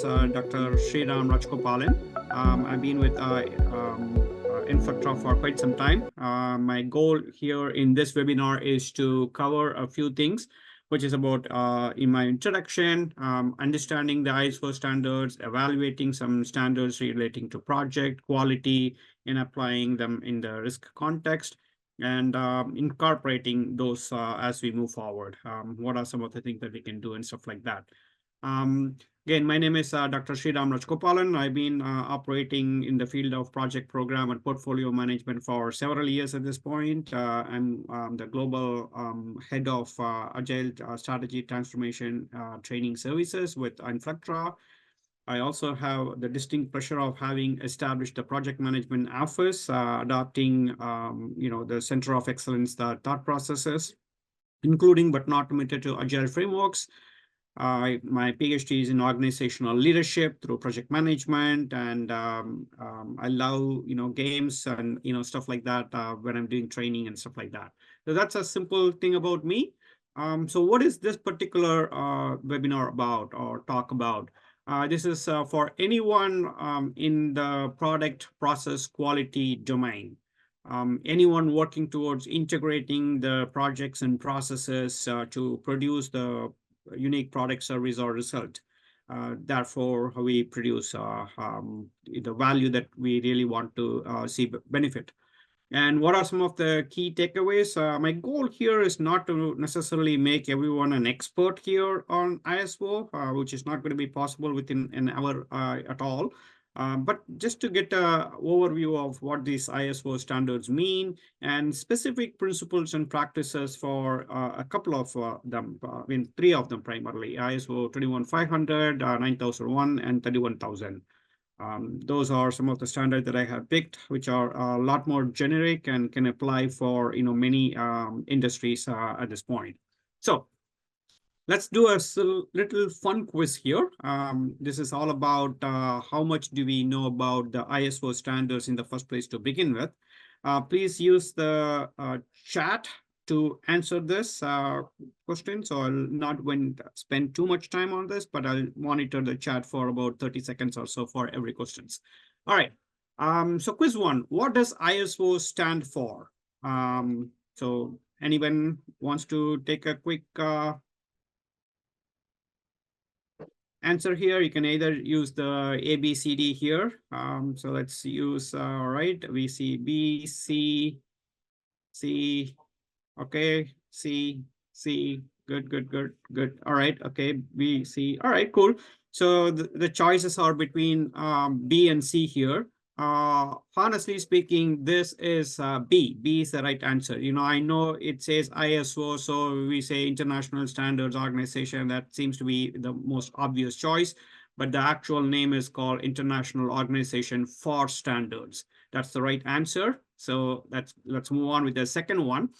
Dr. Sriram Rajagopalan. I've been with Inflectra for quite some time. My goal here in this webinar is to cover a few things, which is about in my introduction, understanding the ISO standards, evaluating some standards relating to project quality and applying them in the risk context, and incorporating those as we move forward. What are some of the things that we can do and stuff like that. Again, my name is Dr. Sriram Rajagopalan. I've been operating in the field of project program and portfolio management for several years at this point. I'm the global head of Agile Strategy Transformation Training Services with Inflectra. I also have the distinct pleasure of having established the project management office, adopting the Center of Excellence, the thought processes, including but not limited to Agile frameworks. My PhD is in organizational leadership through project management, and I love games and stuff like that when I'm doing training and stuff like that. So that's a simple thing about me. So what is this particular webinar about or talk about? This is for anyone in the product process quality domain. Anyone working towards integrating the projects and processes to produce the unique product, service, or result. Therefore, we produce the value that we really want to see benefit. And what are some of the key takeaways? My goal here is not to necessarily make everyone an expert here on ISO, which is not going to be possible within an hour at all. But just to get an overview of what these ISO standards mean and specific principles and practices for a couple of them, three of them primarily, ISO 21500, 9001, and 31000. Those are some of the standards that I have picked, which are a lot more generic and can apply for many industries at this point. So let's do a little fun quiz here. This is all about how much do we know about the ISO standards in the first place to begin with. Please use the chat to answer this question. So I'll not spend too much time on this, but I'll monitor the chat for about 30 seconds or so for every questions. All right. So quiz one, what does ISO stand for? So anyone wants to take a quick answer here? You can either use the A, B, C, D here. So let's use, all right, we see B, C, C, okay, C, C, good. All right, okay, B, C, all right, cool. So the choices are between B and C here. Honestly speaking, this is B. B is the right answer. I know it says ISO, so we say International Standards Organization. That seems to be the most obvious choice, but the actual name is called International Organization for Standards. That's the right answer. So let's move on with the second one.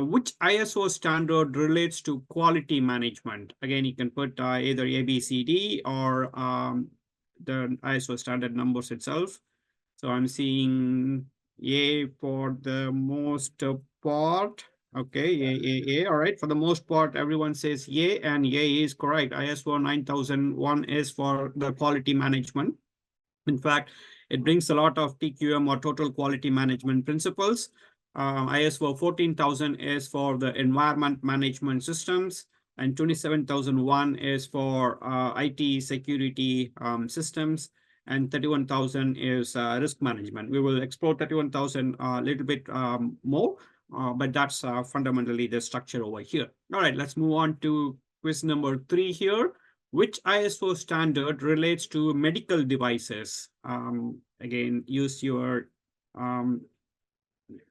Which ISO standard relates to quality management? Again, you can put either A, B, C, D, or the ISO standard numbers itself. So I'm seeing A for the most part. Okay, A. All right. For the most part, everyone says A, and A is correct. ISO 9001 is for the quality management. In fact, it brings a lot of TQM or total quality management principles. ISO 14000 is for the environment management systems, and 27001 is for IT security systems, and 31000 is risk management. We will explore 31000 a little bit more, but that's fundamentally the structure over here. All right, let's move on to quiz number 3 here. Which ISO standard relates to medical devices? Again, use your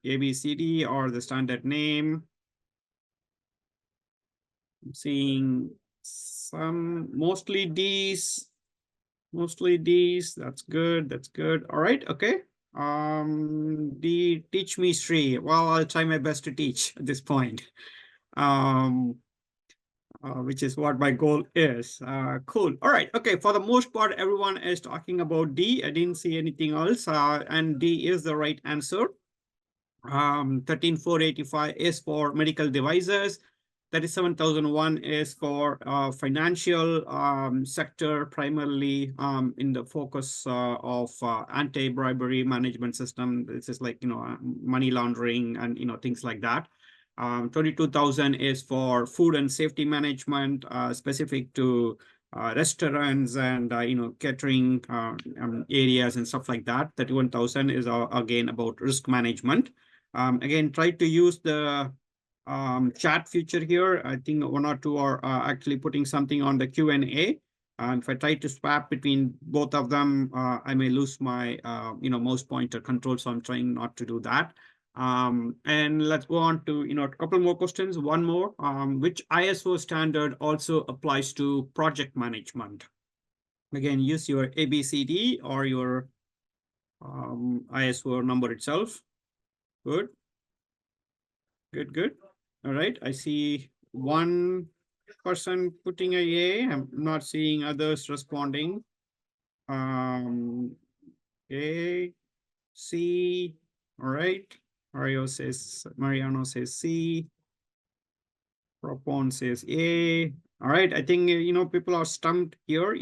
ABCD or the standard name. I'm seeing some, mostly D's. That's good. All right, okay. D, teach me Sri. Well, I'll try my best to teach at this point. Which is what my goal is. Cool. All right. Okay. For the most part, everyone is talking about D. I didn't see anything else. And D is the right answer. 13485 is for medical devices. 37,001 is for financial sector, primarily in the focus of anti-bribery management system. This is like, money laundering and, things like that. 22,000 is for food and safety management, specific to restaurants and, catering areas and stuff like that. 31,000 is again about risk management. Again, try to use the chat feature here. I think one or two are actually putting something on the Q&A. If I try to swap between both of them, I may lose my mouse pointer control. So I'm trying not to do that. And let's go on to a couple more questions. One more, which ISO standard also applies to project management? Again, use your ABCD or your ISO number itself. Good. Good. All right, I see one person putting a. I'm not seeing others responding. A, C, all right. Mariano says C. Propon says A. All right, I think, people are stumped here.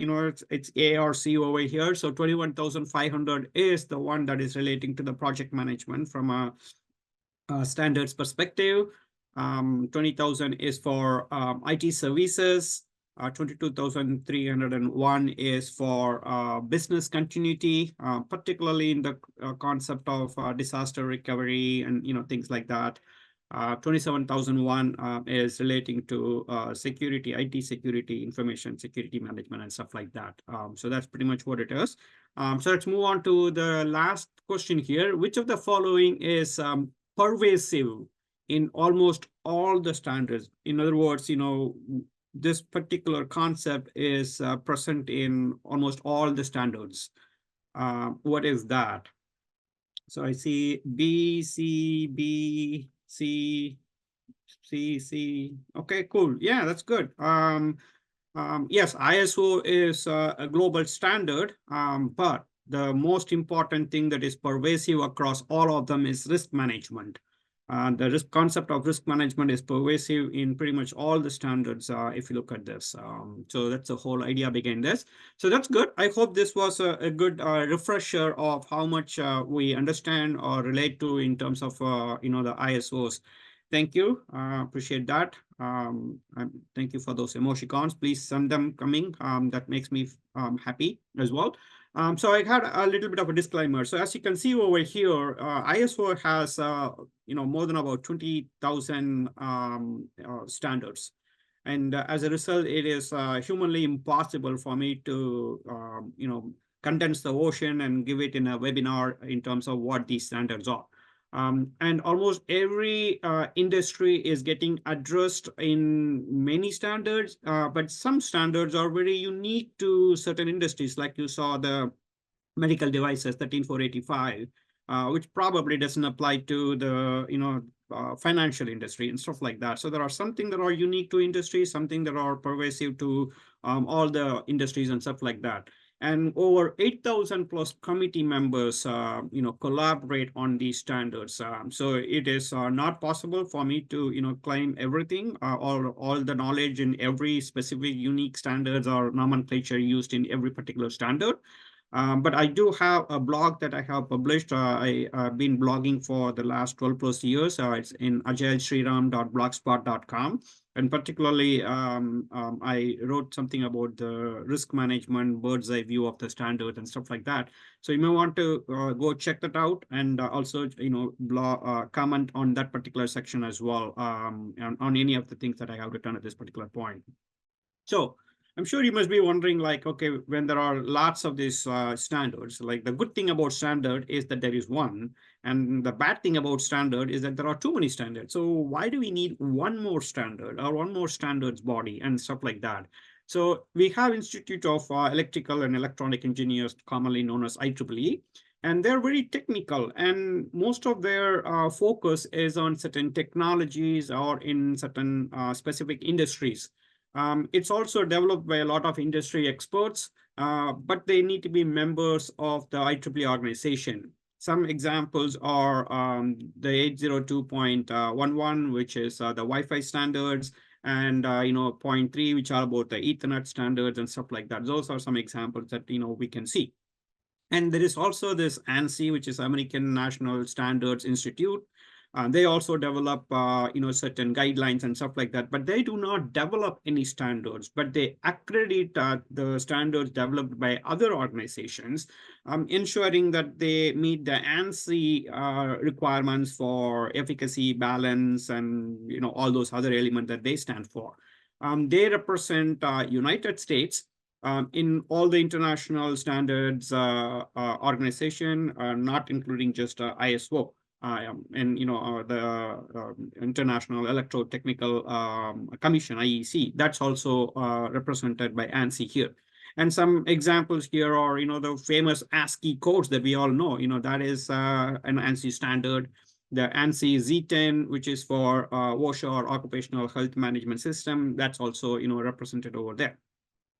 It's A or C over here. So 21,500 is the one that is relating to the project management from a standards perspective. 20,000 is for IT services. 22,301 is for business continuity, particularly in the concept of disaster recovery and things like that. 27,001 is relating to security, IT security, information security management, and stuff like that. So that's pretty much what it is. So let's move on to the last question here. Which of the following is pervasive in almost all the standards? In other words, this particular concept is present in almost all the standards. What is that? So I see B, C, B, C, C, C. Okay, cool. Yeah, that's good. Yes, ISO is a global standard, but the most important thing that is pervasive across all of them is risk management. The risk concept of risk management is pervasive in pretty much all the standards, if you look at this. So that's the whole idea behind this. So that's good. I hope this was a good refresher of how much we understand or relate to in terms of, the ISOs. Thank you. Appreciate that. Thank you for those emoticons. Please send them coming. That makes me happy as well. So I had a little bit of a disclaimer. So as you can see over here, ISO has more than about 20,000 standards. And as a result, it is humanly impossible for me to condense the ocean and give it in a webinar in terms of what these standards are. And almost every industry is getting addressed in many standards, but some standards are very unique to certain industries, like you saw the medical devices 13485, which probably doesn't apply to the financial industry and stuff like that. So there are something that are unique to industry, something that are pervasive to all the industries and stuff like that. And over 8,000 plus committee members, collaborate on these standards. So it is not possible for me to, claim everything, all the knowledge in every specific unique standards or nomenclature used in every particular standard. But I do have a blog that I have published. I've been blogging for the last 12 plus years. It's in agilesriram.blogspot.com. And particularly, I wrote something about the risk management, bird's eye view of the standard and stuff like that. So you may want to go check that out and also, blog, comment on that particular section as well, on any of the things that I have written at this particular point. So I'm sure you must be wondering, like, okay, when there are lots of these standards, like the good thing about standard is that there is one, and the bad thing about standard is that there are too many standards. So why do we need one more standard or one more standards body and stuff like that? So we have Institute of Electrical and Electronic Engineers, commonly known as IEEE, and they're very technical, and most of their focus is on certain technologies or in certain specific industries. It's also developed by a lot of industry experts, but they need to be members of the IEEE organization. Some examples are the 802.11, which is the Wi-Fi standards, and point 3, which are about the Ethernet standards and stuff like that. Those are some examples that we can see. And there is also this ANSI, which is American National Standards Institute. They also develop, certain guidelines and stuff like that, but they do not develop any standards, but they accredit the standards developed by other organizations, ensuring that they meet the ANSI requirements for efficacy, balance, and all those other elements that they stand for. They represent United States in all the international standards organization, not including just ISO. And the International Electrotechnical Commission, IEC, that's also represented by ANSI here. And some examples here are, the famous ASCII codes that we all know, that is an ANSI standard. The ANSI Z10, which is for OSHA, or Occupational Health Management System, that's also, represented over there.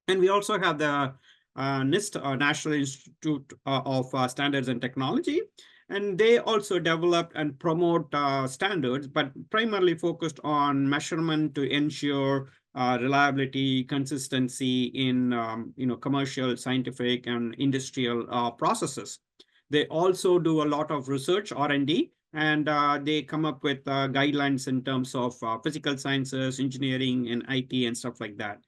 And we also have the NIST, National Institute of Standards and Technology. And they also developed and promote standards, but primarily focused on measurement to ensure reliability, consistency in commercial, scientific, and industrial processes. They also do a lot of research, R&D, and they come up with guidelines in terms of physical sciences, engineering, and IT, and stuff like that.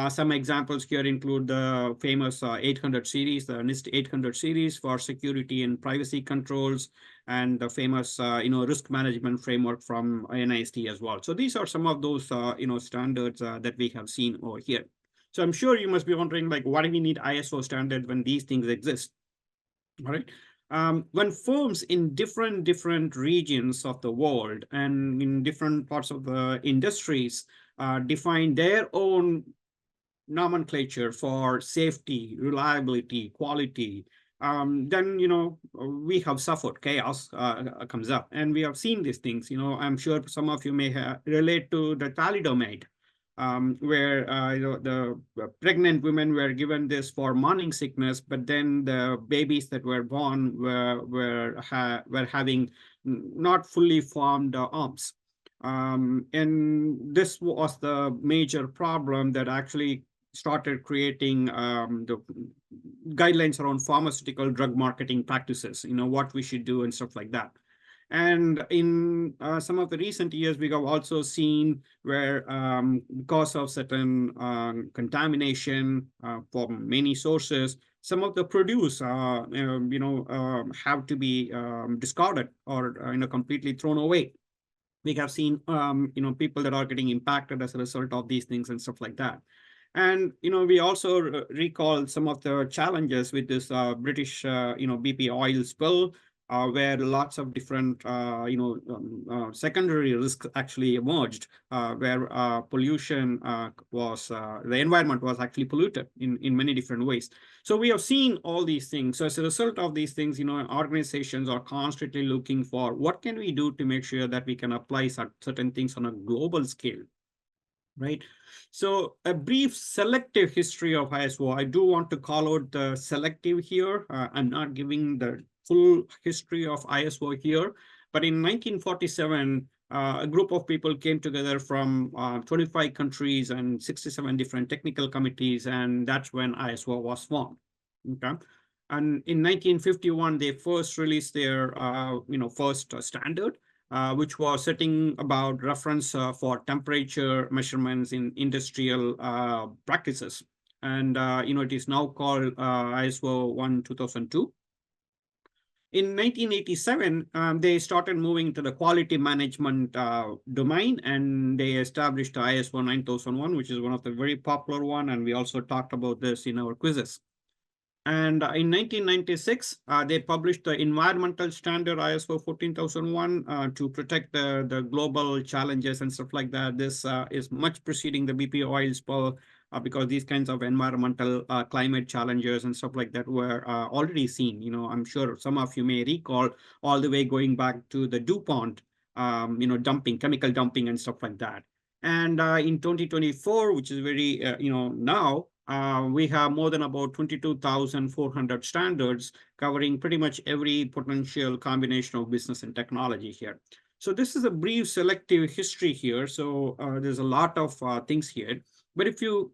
Some examples here include the famous 800 series, the NIST 800 series for security and privacy controls, and the famous risk management framework from NIST as well. So these are some of those standards that we have seen over here. So I'm sure you must be wondering, like, why do we need ISO standards when these things exist? All right. When firms in different regions of the world and in different parts of the industries define their own nomenclature for safety, reliability, quality, then we have suffered. Chaos comes up, and we have seen these things. I'm sure some of you may relate to the thalidomide, where the pregnant women were given this for morning sickness, but then the babies that were born were having not fully formed arms. And this was the major problem that actually started creating the guidelines around pharmaceutical drug marketing practices, what we should do and stuff like that. And in some of the recent years, we have also seen where because of certain contamination from many sources, some of the produce have to be discarded or completely thrown away. We have seen people that are getting impacted as a result of these things and stuff like that. And we also recall some of the challenges with this British BP oil spill, where lots of different secondary risks actually emerged, where pollution was the environment was actually polluted in many different ways. So we have seen all these things. So as a result of these things, organizations are constantly looking for what can we do to make sure that we can apply certain things on a global scale. Right. So a brief selective history of ISO. I do want to call out the selective here. I'm not giving the full history of ISO here, but in 1947, a group of people came together from 25 countries and 67 different technical committees, and that's when ISO was formed. Okay. And in 1951, they first released their first standard, which was setting about reference for temperature measurements in industrial practices. And, it is now called ISO 1-2002. In 1987, they started moving to the quality management domain, and they established ISO 9001, which is one of the very popular one. And we also talked about this in our quizzes. And in 1996, they published the environmental standard ISO 14001 to protect the global challenges and stuff like that. This is much preceding the BP oil spill because these kinds of environmental climate challenges and stuff like that were already seen. I'm sure some of you may recall all the way going back to the DuPont, dumping, chemical dumping and stuff like that. And in 2024, which is very, now, we have more than about 22,400 standards covering pretty much every potential combination of business and technology here. So this is a brief selective history here. So there's a lot of things here. But if you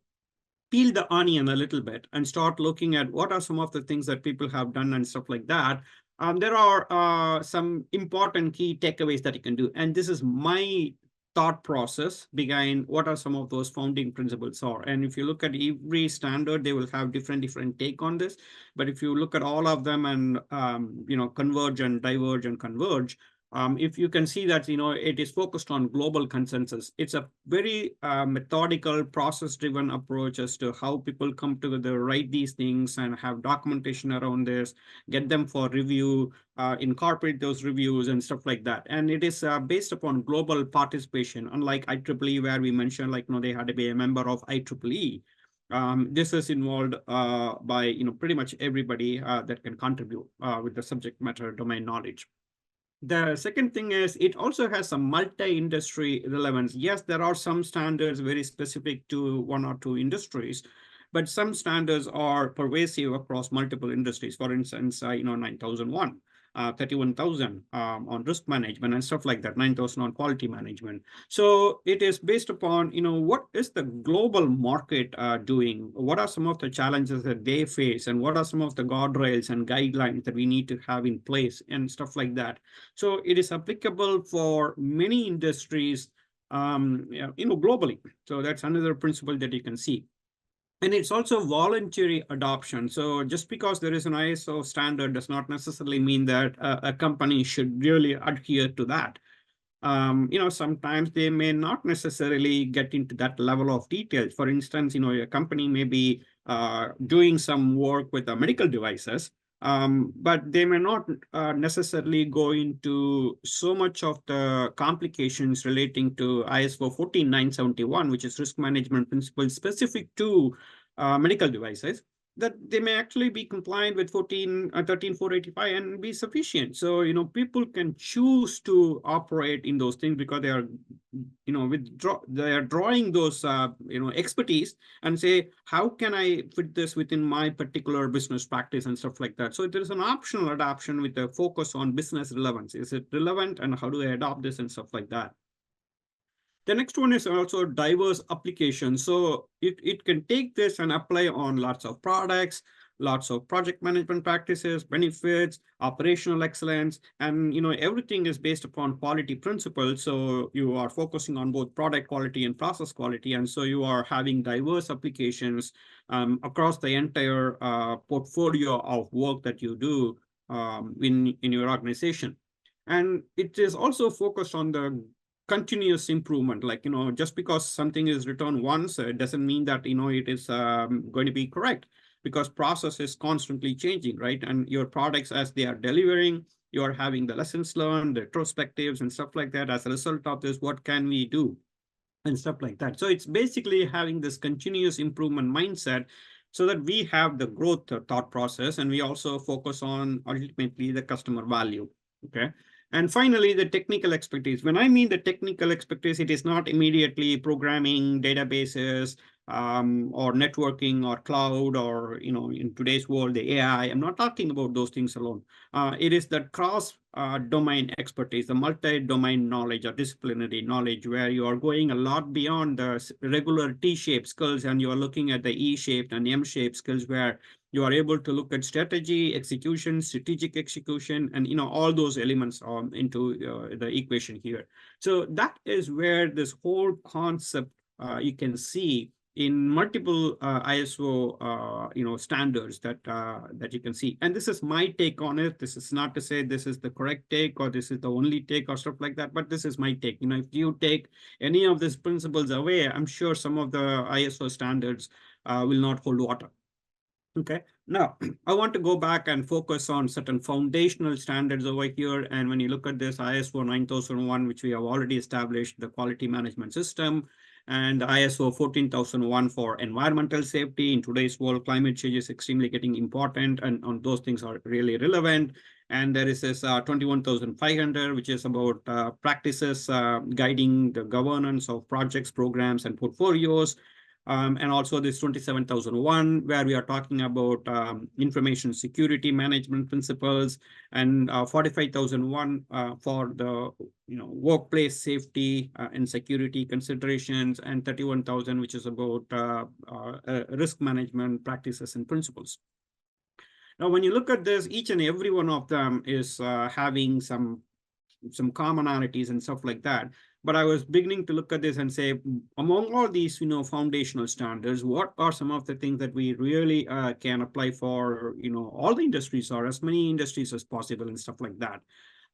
peel the onion a little bit and start looking at what are some of the things that people have done and stuff like that, there are some important key takeaways that you can do. And this is my thought process behind what are some of those founding principles are. And if you look at every standard, they will have different take on this. But if you look at all of them and converge and diverge and converge, if you can see that, it is focused on global consensus. It's a very methodical, process-driven approach as to how people come together, write these things, and have documentation around this, get them for review, incorporate those reviews and stuff like that. And it is based upon global participation, unlike IEEE, where we mentioned, they had to be a member of IEEE. This is involved by pretty much everybody that can contribute with the subject matter domain knowledge. The second thing is it also has some multi-industry relevance. Yes, there are some standards very specific to one or two industries, but some standards are pervasive across multiple industries. For instance, 9001, 31,000 on risk management and stuff like that, 9,000 on quality management. So it is based upon, what is the global market doing? What are some of the challenges that they face? And what are some of the guardrails and guidelines that we need to have in place and stuff like that? So it is applicable for many industries, globally. So that's another principle that you can see. And it's also voluntary adoption. So just because there is an ISO standard does not necessarily mean that a company should really adhere to that. Sometimes they may not necessarily get into that level of detail. For instance, a company may be doing some work with medical devices, but they may not necessarily go into so much of the complications relating to ISO 14971, which is risk management principles specific to medical devices, that they may actually be compliant with 13485 and be sufficient. So, people can choose to operate in those things because they are, they are drawing those, expertise and say, how can I fit this within my particular business practice and stuff like that. So there is an optional adoption with a focus on business relevance. Is it relevant and how do I adopt this and stuff like that? The next one is also diverse applications. So it can take this and apply on lots of products, lots of project management practices, benefits, operational excellence, and everything is based upon quality principles. So you are focusing on both product quality and process quality. And so you are having diverse applications across the entire portfolio of work that you do in your organization. And it is also focused on the continuous improvement. Like, just because something is written once, it doesn't mean that, it is going to be correct, because process is constantly changing, right? And your products, as they are delivering, you are having the lessons learned, the retrospectives and stuff like that. As a result of this, what can we do? And stuff like that. So it's basically having this continuous improvement mindset so that we have the growth thought process, and we also focus on ultimately the customer value. Okay. And finally, the technical expertise. When I mean the technical expertise, it is not immediately programming databases or networking or cloud or, in today's world, the AI. I'm not talking about those things alone. It is the cross domain expertise, the multi-domain knowledge or disciplinary knowledge, where you are going a lot beyond the regular T-shaped skills and you are looking at the E-shaped and M-shaped skills, where you are able to look at strategy, execution, strategic execution, and all those elements into the equation here. So that is where this whole concept you can see in multiple ISO standards that you can see. And this is my take on it. This is not to say this is the correct take or this is the only take or stuff like that, but this is my take. If you take any of these principles away, I'm sure some of the ISO standards will not hold water. Okay, now I want to go back and focus on certain foundational standards over here. And when you look at this ISO 9001, which we have already established, the quality management system, and ISO 14001 for environmental safety. In today's world, climate change is extremely getting important, and on those things are really relevant. And there is this 21,500, which is about practices guiding the governance of projects, programs, and portfolios. And also this 27,001, where we are talking about information security management principles, and 45,001 for the workplace safety and security considerations, and 31,000, which is about risk management practices and principles. Now, when you look at this, each and every one of them is having some commonalities and stuff like that. But I was beginning to look at this and say, among all these, foundational standards, what are some of the things that we really can apply for, all the industries or as many industries as possible and stuff like that.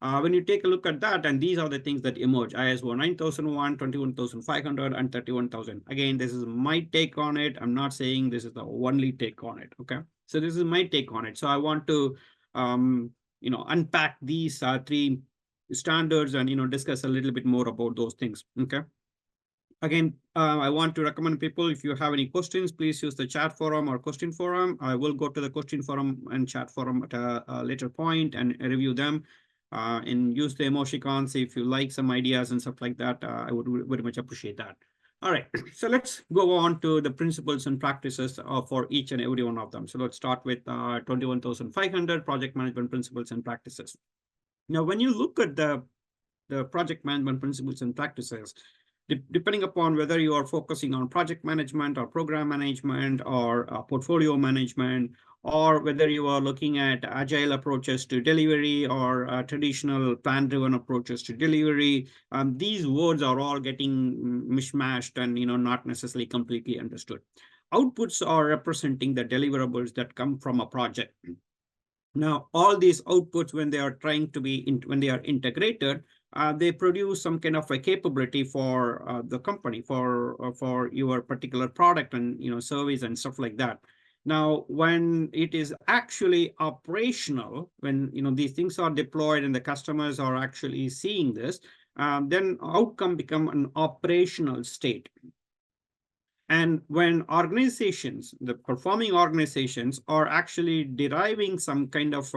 When you take a look at that, and these are the things that emerge: ISO 9001, 21,500, and 31,000. Again, this is my take on it. I'm not saying this is the only take on it. Okay, so this is my take on it. So I want to, unpack these three standards and discuss a little bit more about those things. Okay. Again, I want to recommend people, if you have any questions, please use the chat forum or question forum. I will go to the question forum and chat forum at a later point and review them. And use the emoticons if you like some ideas and stuff like that. I would very much appreciate that. All right, so let's go on to the principles and practices for each and every one of them. So let's start with 21,500 project management principles and practices. Now, when you look at the project management principles and practices, depending upon whether you are focusing on project management or program management or portfolio management, or whether you are looking at agile approaches to delivery or traditional plan-driven approaches to delivery, these words are all getting mishmashed and not necessarily completely understood. Outputs are representing the deliverables that come from a project. Now, all these outputs, when they are trying to be when they are integrated, they produce some kind of a capability for the company, for your particular product and service and stuff like that. Now, when it is actually operational, when these things are deployed and the customers are actually seeing this, then outcome become an operational state. And when organizations, the performing organizations, are actually deriving some kind of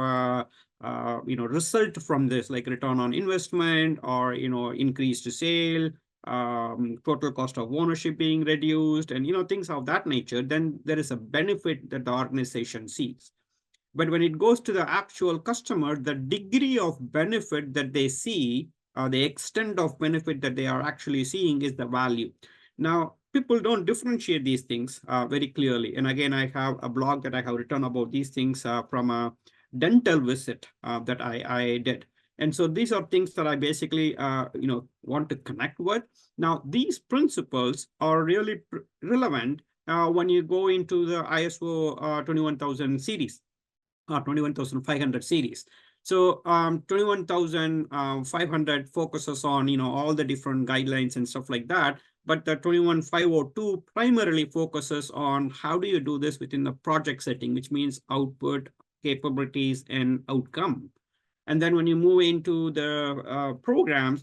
result from this, like return on investment or increased sale, total cost of ownership being reduced, and things of that nature, then there is a benefit that the organization sees. But when it goes to the actual customer, the degree of benefit that they see, the extent of benefit that they are actually seeing, is the value. Now, people don't differentiate these things very clearly. And again, I have a blog that I have written about these things from a dental visit that I did. And so these are things that I basically want to connect with. Now, these principles are really relevant when you go into the ISO 21,000 series, 21,500 series. So 21,500 focuses on all the different guidelines and stuff like that. But the 21,502 primarily focuses on how do you do this within the project setting, which means output, capabilities, and outcome. And then when you move into the programs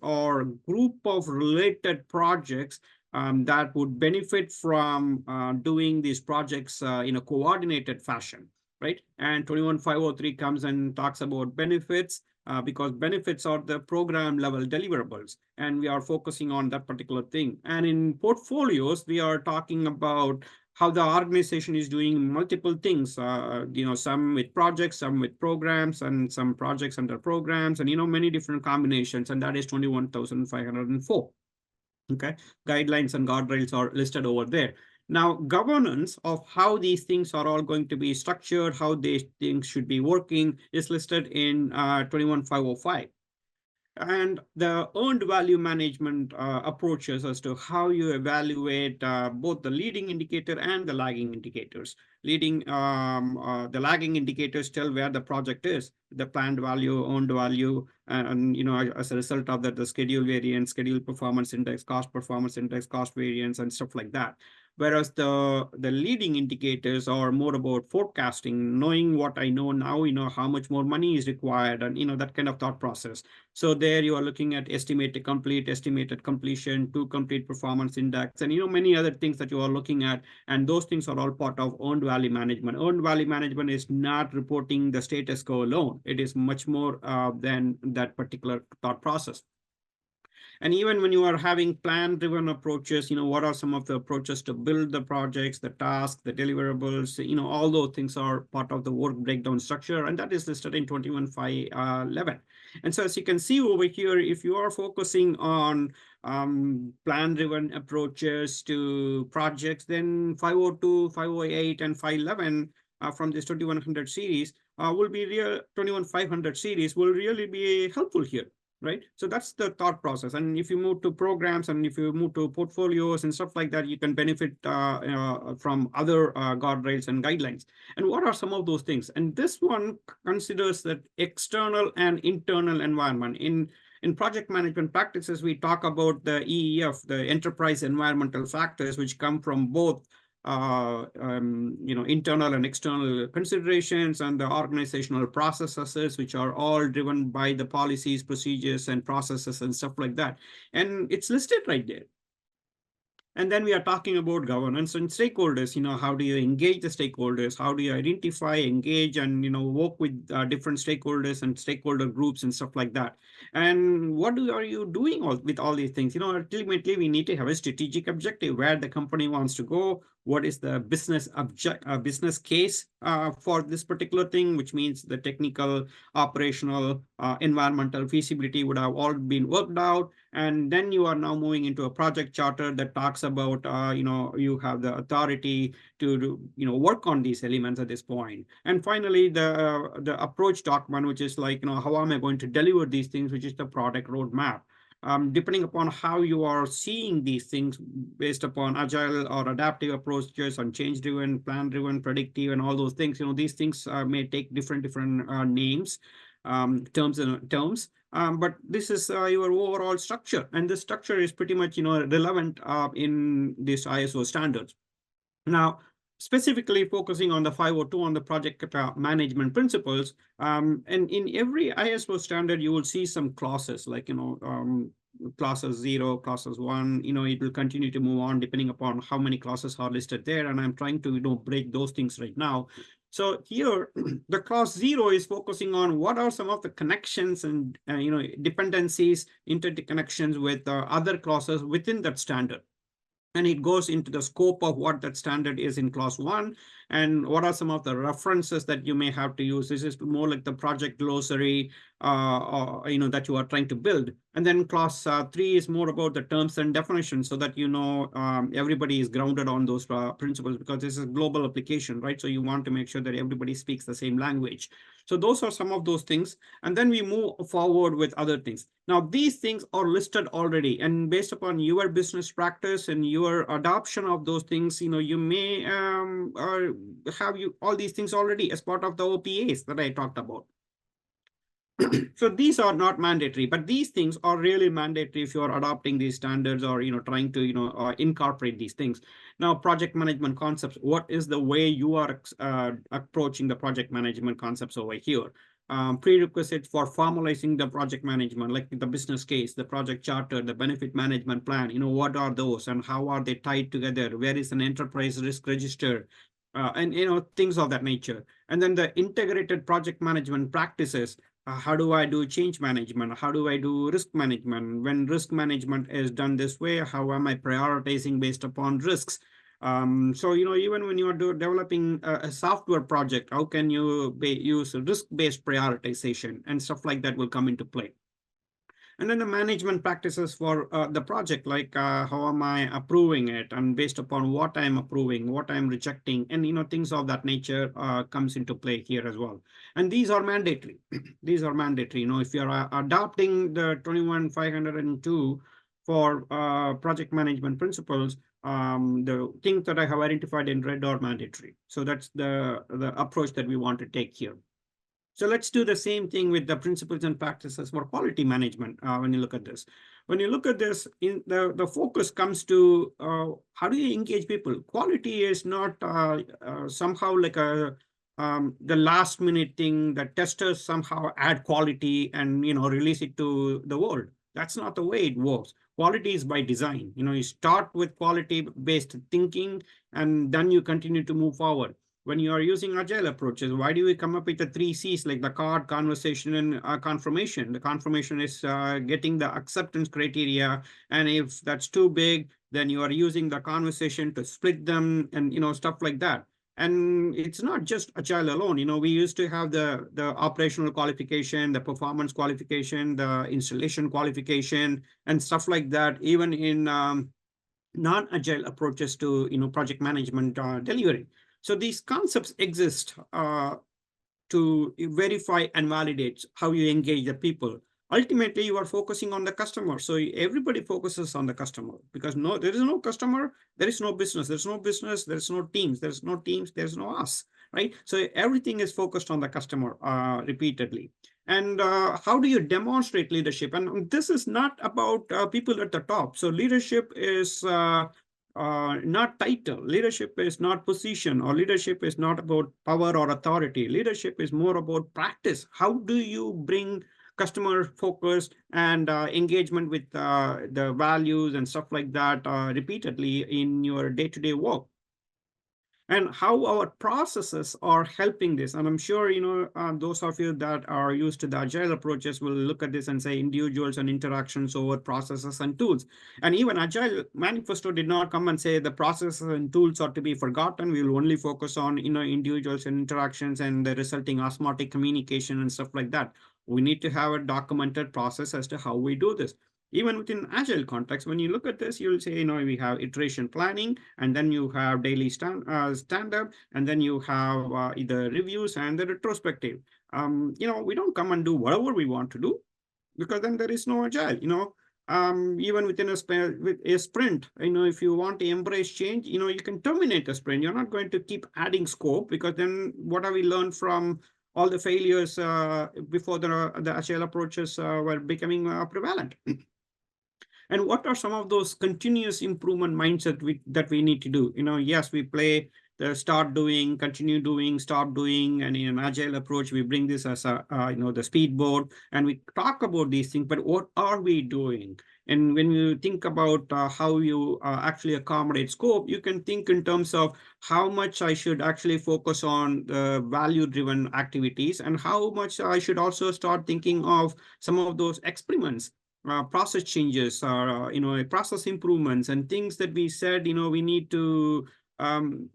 are a group of related projects that would benefit from doing these projects in a coordinated fashion, right? And 21,503 comes and talks about benefits, because benefits are the program level deliverables, and we are focusing on that particular thing. And in portfolios, we are talking about how the organization is doing multiple things, some with projects, some with programs, and some projects under programs, and many different combinations, and that is 21,504. Okay, guidelines and guardrails are listed over there. Now, governance of how these things are all going to be structured, how these things should be working, is listed in 21,505. And the earned value management approaches as to how you evaluate both the leading indicator and the lagging indicators. The lagging indicators tell where the project is, the planned value, earned value, and as a result of that, the schedule variance, schedule performance index, cost performance index, cost variance, and stuff like that. Whereas the leading indicators are more about forecasting, knowing what I know now, how much more money is required, and that kind of thought process. So there you are looking at estimated complete, estimated completion, to complete performance index, and many other things that you are looking at. And those things are all part of earned value management. Earned value management is not reporting the status quo alone. It is much more than that particular thought process. And even when you are having plan-driven approaches, what are some of the approaches to build the projects, the tasks, the deliverables, all those things are part of the work breakdown structure, and that is listed in 21.5.11. And so as you can see over here, if you are focusing on plan-driven approaches to projects, then 502, 508, and 511 from this 2100 series will be 21500 series will really be helpful here. Right. So that's the thought process. And if you move to programs and if you move to portfolios and stuff like that, you can benefit from other guardrails and guidelines. And what are some of those things? And this one considers that external and internal environment. In project management practices, we talk about the EEF, the enterprise environmental factors, which come from both internal and external considerations and the organizational processes, which are all driven by the policies, procedures, and processes and stuff like that. And it's listed right there. And then we are talking about governance and stakeholders. How do you engage the stakeholders? How do you identify, engage, and work with different stakeholders and stakeholder groups and stuff like that? And what are you doing with all these things? Ultimately, we need to have a strategic objective where the company wants to go. What is the business case for this particular thing, which means the technical, operational, environmental feasibility would have all been worked out. And then you are now moving into a project charter that talks about, you have the authority to work on these elements at this point. And finally, the approach document, which is like, how am I going to deliver these things, which is the product roadmap. Depending upon how you are seeing these things based upon agile or adaptive approaches and change-driven, plan-driven, predictive, and all those things, these things may take different names, terms. But this is your overall structure, and the structure is pretty much relevant in this ISO standards. Now, specifically focusing on the 502 on the project management principles, and in every ISO standard, you will see some clauses like clauses 0, clauses 1. It will continue to move on depending upon how many clauses are listed there, and I'm trying to break those things right now. So here, the clause 0 is focusing on what are some of the connections and dependencies, interconnections with other clauses within that standard. And it goes into the scope of what that standard is in clause 1 and what are some of the references that you may have to use. This is more like the project glossary that you are trying to build. And then clause 3 is more about the terms and definitions so that everybody is grounded on those principles, because this is a global application, right? So you want to make sure that everybody speaks the same language. So those are some of those things. And then we move forward with other things. Now, these things are listed already, and based upon your business practice and your adoption of those things, you may have all these things already as part of the OPAs that I talked about. So these are not mandatory, but these things are really mandatory if you are adopting these standards or trying to incorporate these things. Now, project management concepts. What is the way you are approaching the project management concepts over here? Prerequisites for formalizing the project management, like the business case, the project charter, the benefit management plan. What are those and how are they tied together? Where is an enterprise risk register? And things of that nature. And then the integrated project management practices. How do I do change management? How do I do risk management? When risk management is done this way, how am I prioritizing based upon risks? So, even when you are developing a software project, how can you use risk-based prioritization and stuff like that will come into play. And then the management practices for the project, like how am I approving it and based upon what I'm approving, what I'm rejecting, and things of that nature comes into play here as well. And these are mandatory. These are mandatory. If you're adopting the 21502 for project management principles, the things that I have identified in red are mandatory. So that's the approach that we want to take here. So let's do the same thing with the principles and practices for quality management. When you look at this, the focus comes to how do you engage people? Quality is not somehow like the last minute thing that testers somehow add quality and release it to the world. That's not the way it works. Quality is by design. You start with quality based thinking and then you continue to move forward. when you are using agile approaches, why do we come up with the 3 C's, like the card, conversation, and confirmation? The confirmation is getting the acceptance criteria. And if that's too big, then you are using the conversation to split them and, stuff like that. And it's not just agile alone. We used to have the operational qualification, the performance qualification, the installation qualification, and stuff like that, even in non-agile approaches to project management delivery. So these concepts exist to verify and validate how you engage the people. Ultimately, you are focusing on the customer. So everybody focuses on the customer, because there is no customer, there is no business. There's no business, there's no teams. There's no teams, there's no us, right? So everything is focused on the customer repeatedly. And how do you demonstrate leadership? And this is not about people at the top. So leadership is not title. Leadership is not position, or leadership is not about power or authority. Leadership is more about practice. How do you bring customer focus and engagement with the values and stuff like that repeatedly in your day-to-day work? And how our processes are helping this. And I'm sure, those of you that are used to the agile approaches will look at this and say individuals and interactions over processes and tools. And even Agile Manifesto did not come and say the processes and tools are to be forgotten. We will only focus on, individuals and interactions and the resulting osmotic communication and stuff like that. We need to have a documented process as to how we do this. Even within agile context, when you look at this, you'll say, we have iteration planning, and then you have daily stand-up, and then you have either reviews and the retrospective. We don't come and do whatever we want to do, because then there is no agile. Even within with a sprint, if you want to embrace change, you can terminate the sprint. You're not going to keep adding scope, because then what have we learned from all the failures before the agile approaches were becoming prevalent? And what are some of those continuous improvement mindset that we need to do? Yes, we play the start doing, continue doing, stop doing, and in an agile approach, we bring this as the speedboard, and we talk about these things. But what are we doing? And when you think about how you actually accommodate scope, you can think in terms of how much I should actually focus on the value-driven activities, and how much I should also start thinking of some of those experiments, process changes, or process improvements, and things that we said we need to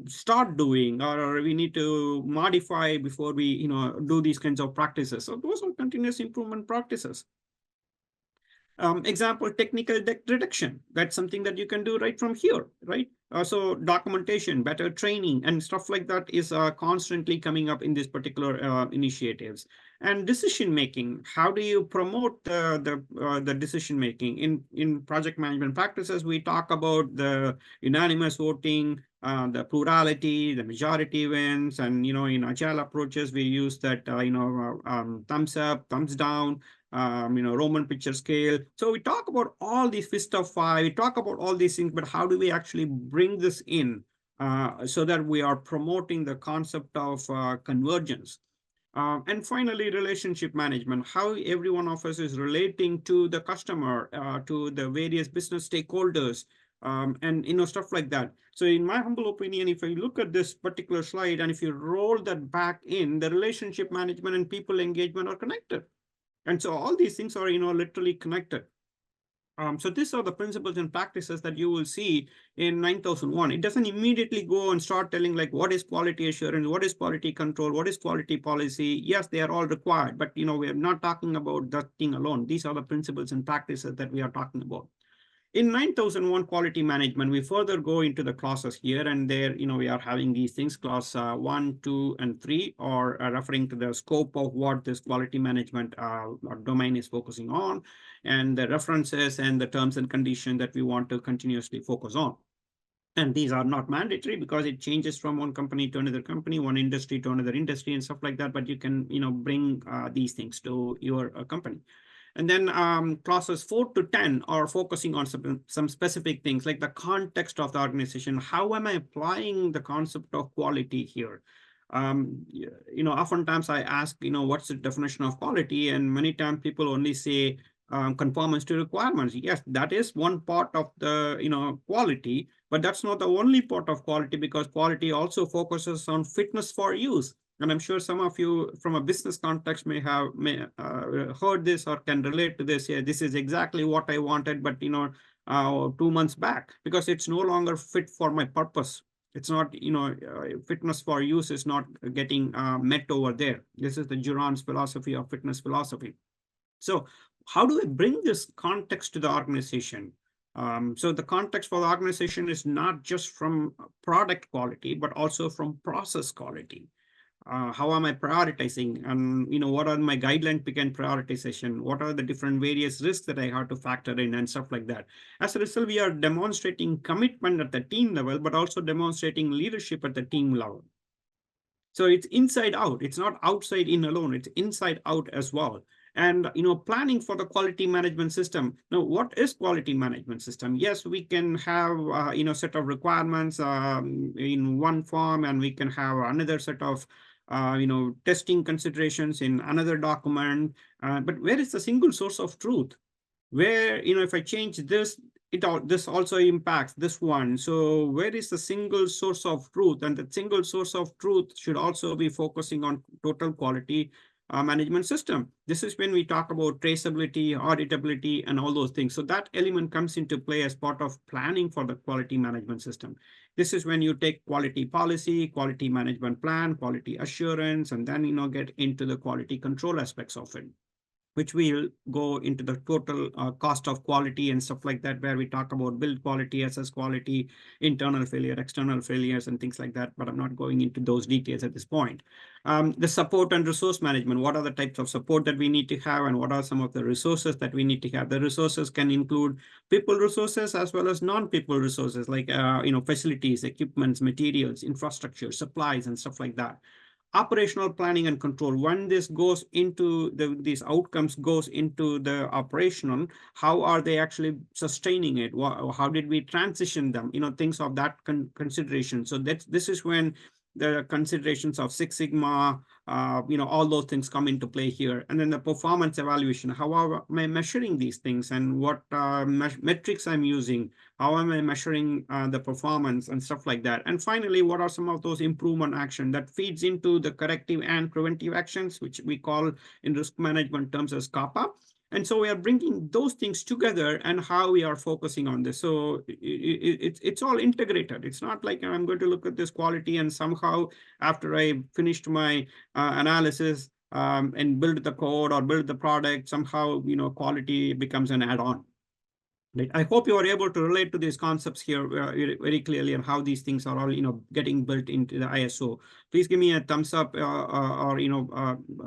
start doing, or we need to modify before we do these kinds of practices. So those are continuous improvement practices. Example, technical debt reduction. That's something that you can do right from here, right? So documentation, better training, and stuff like that is constantly coming up in these particular initiatives. And decision making. How do you promote the decision making in project management practices? We talk about the unanimous voting, the plurality, the majority wins, and in agile approaches we use that thumbs up, thumbs down, Roman picture scale. So we talk about all these fist of five, we talk about all these things, but how do we actually bring this in so that we are promoting the concept of convergence? And finally, relationship management, how every one of us is relating to the customer, to the various business stakeholders, and stuff like that. So in my humble opinion, if I look at this particular slide, and if you roll that back in, the relationship management and people engagement are connected. And so all these things are, literally connected. So these are the principles and practices that you will see in 9001. It doesn't immediately go and start telling like what is quality assurance, what is quality control, what is quality policy. Yes, they are all required, but we are not talking about that thing alone. These are the principles and practices that we are talking about. In 9001 quality management, we further go into the clauses here, and there, we are having these things. Clause 1, 2, and 3 are referring to the scope of what this quality management domain is focusing on, and the references and the terms and conditions that we want to continuously focus on. And these are not mandatory, because it changes from one company to another company, one industry to another industry, and stuff like that. But you can, bring these things to your company. And then clauses 4 to 10 are focusing on some specific things, like the context of the organization. How am I applying the concept of quality here? Oftentimes I ask, what's the definition of quality? And many times people only say, conformance to requirements. Yes, that is one part of the quality, but that's not the only part of quality, because quality also focuses on fitness for use. And I'm sure some of you from a business context may have heard this or can relate to this. Yeah, this is exactly what I wanted, but 2 months back, because it's no longer fit for my purpose. It's not, fitness for use is not getting met over there. This is the Duran's philosophy of fitness philosophy. So how do I bring this context to the organization? So the context for the organization is not just from product quality, but also from process quality. How am I prioritizing? And what are my guidelines behind prioritization? What are the different various risks that I have to factor in and stuff like that? As a result, we are demonstrating commitment at the team level, but also demonstrating leadership at the team level. So it's inside out. It's not outside in alone. It's inside out as well. And planning for the quality management system. Now, what is quality management system? Yes, we can have set of requirements in one form, and we can have another set of testing considerations in another document. But where is the single source of truth? Where if I change this, this also impacts this one. So where is the single source of truth? And the single source of truth should also be focusing on total quality management system. This is when we talk about traceability, auditability, and all those things. So that element comes into play as part of planning for the quality management system. This is when you take quality policy, quality management plan, quality assurance, and then get into the quality control aspects of it, which will go into the total cost of quality and stuff like that, where we talk about build quality, assess quality, internal failure, external failures, and things like that. But I'm not going into those details at this point. The support and resource management. What are the types of support that we need to have, and what are some of the resources that we need to have? The resources can include people resources as well as non-people resources, like facilities, equipments, materials, infrastructure, supplies, and stuff like that. Operational planning and control. When this goes into these outcomes goes into the operational, how are they actually sustaining it? How did we transition them? Things of that consideration. So this is when the considerations of Six Sigma, all those things come into play here. And then the performance evaluation. How am I measuring these things, and what metrics I'm using? How am I measuring the performance and stuff like that? And finally, what are some of those improvement action that feeds into the corrective and preventive actions, which we call in risk management terms as CAPA. And so we are bringing those things together and how we are focusing on this. So it's all integrated. It's not like I'm going to look at this quality and somehow after I finished my analysis and build the code or build the product, somehow, quality becomes an add-on. Right. I hope you are able to relate to these concepts here very clearly, and how these things are all, getting built into the ISO. Please give me a thumbs up or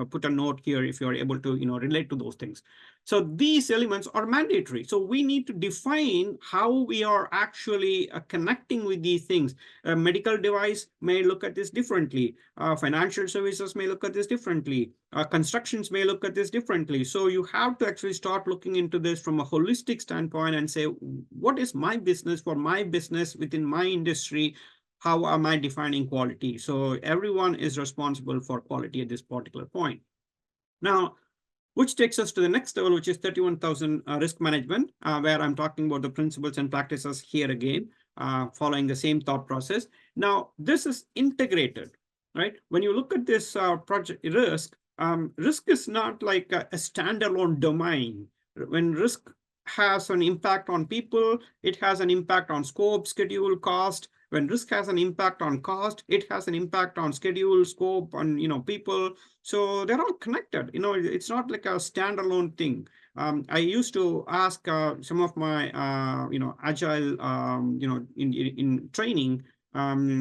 put a note here if you are able to, relate to those things. So these elements are mandatory. So we need to define how we are actually connecting with these things. A medical device may look at this differently. Financial services may look at this differently. Constructions may look at this differently. So you have to actually start looking into this from a holistic standpoint and say, what is my business for my business within my industry? How am I defining quality? So everyone is responsible for quality at this particular point. Now, which takes us to the next level, which is 31,000 risk management, where I'm talking about the principles and practices here again, following the same thought process. Now, this is integrated, right? When you look at this project risk, risk is not like a standalone domain. When risk has an impact on people, it has an impact on scope, schedule, cost. When risk has an impact on cost, it has an impact on schedule, scope, and people. So they're all connected. It's not like a standalone thing. I used to ask some of my agile in training,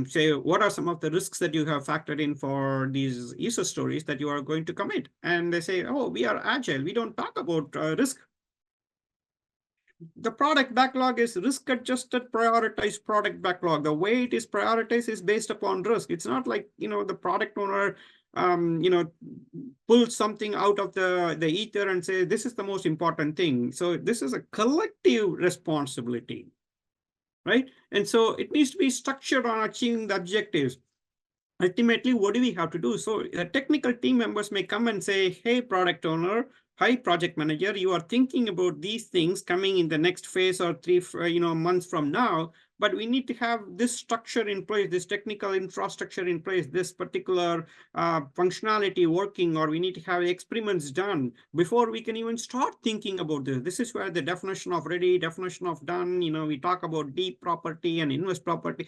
say, what are some of the risks that you have factored in for these user stories that you are going to commit? And they say, oh, we are agile. We don't talk about risk. The product backlog is risk-adjusted prioritized product backlog. The way it is prioritized is based upon risk. It's not like, the product owner, pulls something out of the ether and say, this is the most important thing. So this is a collective responsibility, right? And so it needs to be structured on achieving the objectives. Ultimately, what do we have to do? So the technical team members may come and say, hey, product owner, hi, project manager, you are thinking about these things coming in the next phase or 3 months from now, but we need to have this structure in place, this technical infrastructure in place, this particular functionality working, or we need to have experiments done before we can even start thinking about this. This is where the definition of ready, definition of done, we talk about deep property and invest property.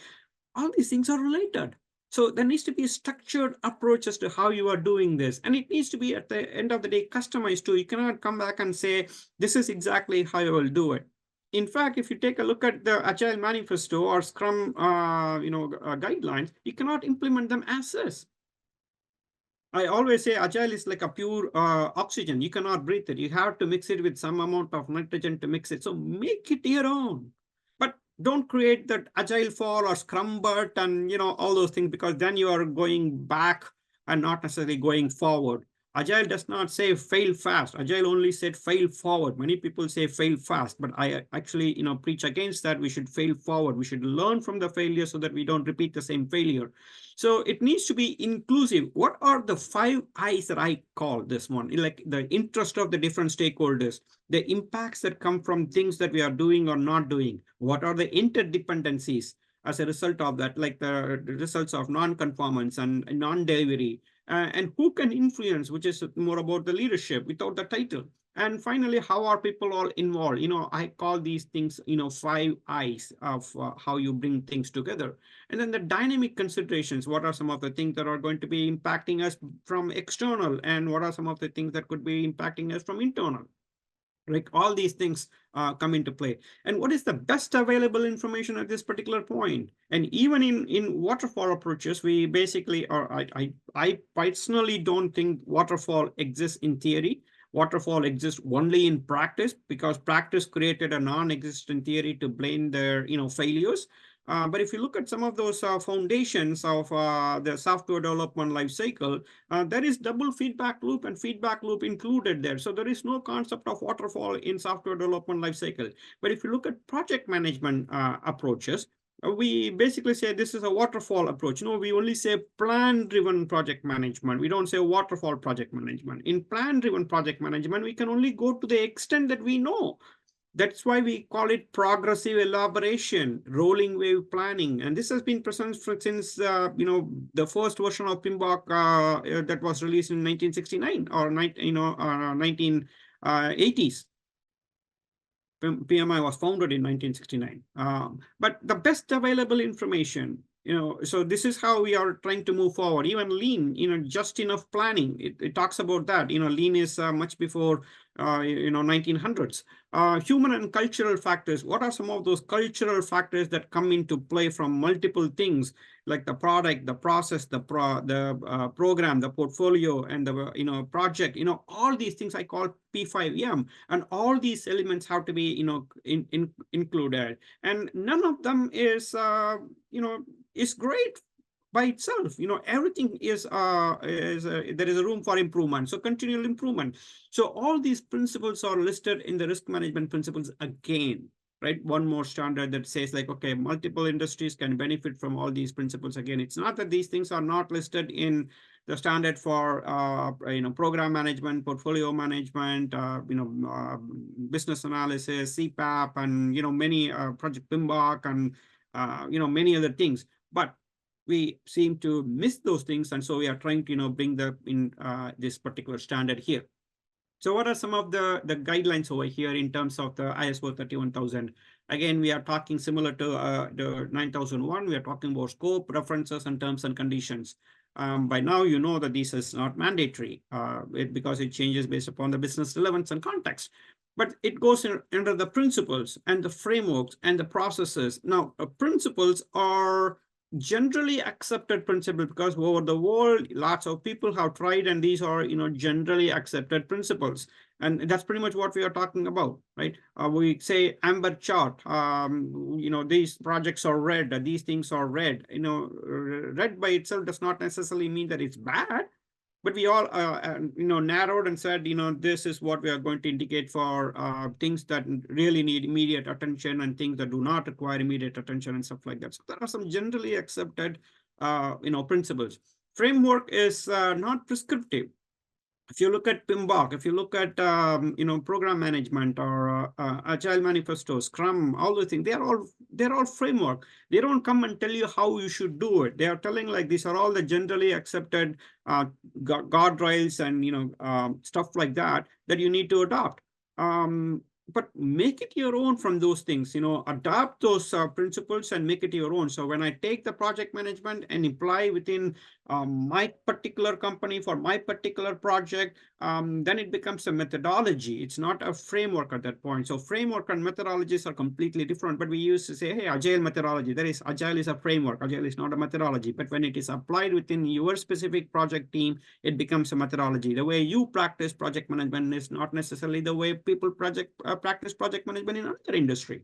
All these things are related. So there needs to be a structured approach as to how you are doing this. And it needs to be at the end of the day customized too. You cannot come back and say, this is exactly how I will do it. In fact, if you take a look at the Agile Manifesto or Scrum guidelines, you cannot implement them as is. I always say Agile is like a pure oxygen. You cannot breathe it. You have to mix it with some amount of nitrogen to mix it. So make it your own. But don't create that Agile fall or Scrum but and all those things, because then you are going back and not necessarily going forward. Agile does not say fail fast. Agile only said fail forward. Many people say fail fast, but I actually preach against that. We should fail forward. We should learn from the failure so that we don't repeat the same failure. So it needs to be inclusive. What are the 5 I's that I call this one? Like the interest of the different stakeholders, the impacts that come from things that we are doing or not doing. What are the interdependencies as a result of that, like the results of non-conformance and non-delivery, and who can influence, which is more about the leadership without the title. And finally, how are people all involved? I call these things, 5 I's of how you bring things together. And then the dynamic considerations, what are some of the things that are going to be impacting us from external, and what are some of the things that could be impacting us from internal? Like all these things come into play. And what is the best available information at this particular point? And even in waterfall approaches, we basically, or I personally don't think waterfall exists in theory. Waterfall exists only in practice, because practice created a non-existent theory to blame their failures. But if you look at some of those foundations of the software development life cycle, there is double feedback loop and feedback loop included there. So there is no concept of waterfall in software development life cycle. But if you look at project management approaches, we basically say this is a waterfall approach. We only say plan-driven project management. We don't say waterfall project management. In plan-driven project management, we can only go to the extent that we know. That's why we call it progressive elaboration, rolling wave planning. And this has been present since, the first version of PMBOK that was released in 1969 or 1980s. PMI was founded in 1969. But the best available information, so this is how we are trying to move forward. Even lean, just enough planning. It talks about that. Lean is much before 1900s. Human and cultural factors. What are some of those cultural factors that come into play from multiple things, like the product, the process, the program, the portfolio, and the project? All these things I call P5M, and all these elements have to be included. And none of them is is great by itself. Everything is there is a room for improvement. So continual improvement. So all these principles are listed in the risk management principles again, right? One more standard that says like, okay, multiple industries can benefit from all these principles. Again, it's not that these things are not listed in the standard for program management, portfolio management, business analysis, CPAP, and many Project PMBOK, and many other things. But we seem to miss those things, and so we are trying to bring this particular standard here. So what are some of the guidelines over here in terms of the ISO 31000? Again, we are talking similar to the 9001. We are talking about scope, references, and terms and conditions. By now, you know that this is not mandatory because it changes based upon the business relevance and context. But it goes under the principles and the frameworks and the processes. Now, principles are generally accepted principle, because over the world, lots of people have tried, and these are generally accepted principles. And that's pretty much what we are talking about, right? We say amber chart, these projects are red, these things are red. Red by itself does not necessarily mean that it's bad. But we all, narrowed and said, this is what we are going to indicate for things that really need immediate attention and things that do not require immediate attention and stuff like that. So there are some generally accepted, principles. Framework is not prescriptive. If you look at PMBOK, if you look at program management or Agile Manifesto, Scrum, all those things, they're all framework. They don't come and tell you how you should do it. They are telling like these are all the generally accepted guardrails and stuff like that that you need to adopt. But make it your own from those things. Adapt those principles and make it your own. So when I take the project management and apply within my particular company for my particular project, then it becomes a methodology. It's not a framework at that point. So framework and methodologies are completely different, but we used to say, hey, agile methodology. Agile is a framework. Agile is not a methodology. But when it is applied within your specific project team, it becomes a methodology. The way you practice project management is not necessarily the way people practice project management in another industry.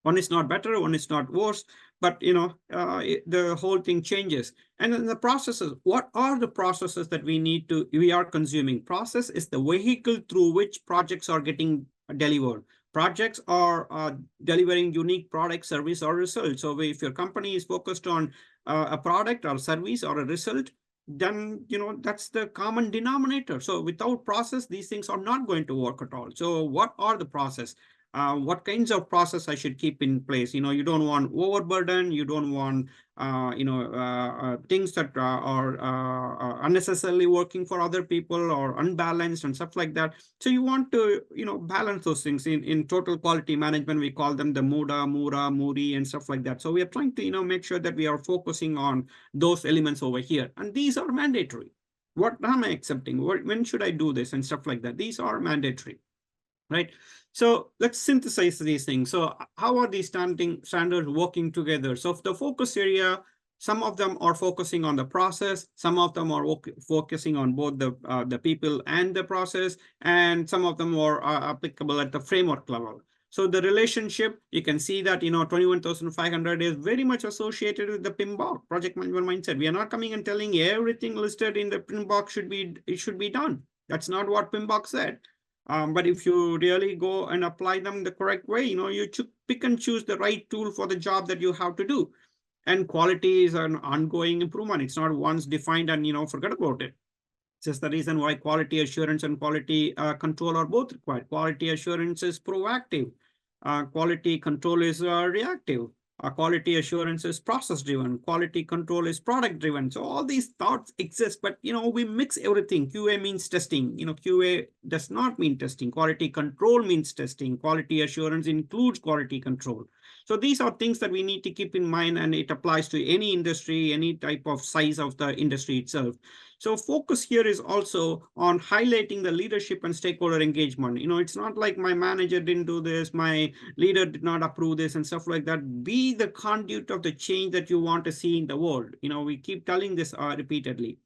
One is not better, one is not worse, but the whole thing changes. And then the processes, what are the processes that we are consuming? Process is the vehicle through which projects are getting delivered. Projects are delivering unique product, service, or result. So if your company is focused on a product or service or a result, then that's the common denominator. So without process, these things are not going to work at all. So what are the process? What kinds of process I should keep in place? You don't want overburden. You don't want things that are unnecessarily working for other people or unbalanced and stuff like that. So you want to balance those things. In total quality management, we call them the MUDA, MURA, MURI, and stuff like that. So we are trying to make sure that we are focusing on those elements over here, and these are mandatory. What am I accepting? When should I do this and stuff like that? These are mandatory. Right. So let's synthesize these things. So how are these standards working together? So the focus area, some of them are focusing on the process, some of them are focusing on both the people and the process, and some of them are applicable at the framework level. So the relationship, you can see that 21,500 is very much associated with the PMBOK, project management mindset. We are not coming and telling everything listed in the PMBOK should be done. That's not what PMBOK said. But if you really go and apply them the correct way, you pick and choose the right tool for the job that you have to do. And quality is an ongoing improvement. It's not once defined and forget about it. It's just the reason why quality assurance and quality control are both required. Quality assurance is proactive. Quality control is reactive. Quality assurance is process driven. Quality control is product driven. So all these thoughts exist, but we mix everything. QA means testing. QA does not mean testing. Quality control means testing. Quality assurance includes quality control. So these are things that we need to keep in mind, and it applies to any industry, any type of size of the industry itself. So focus here is also on highlighting the leadership and stakeholder engagement. It's not like my manager didn't do this, my leader did not approve this and stuff like that. Be the conduit of the change that you want to see in the world. We keep telling this repeatedly.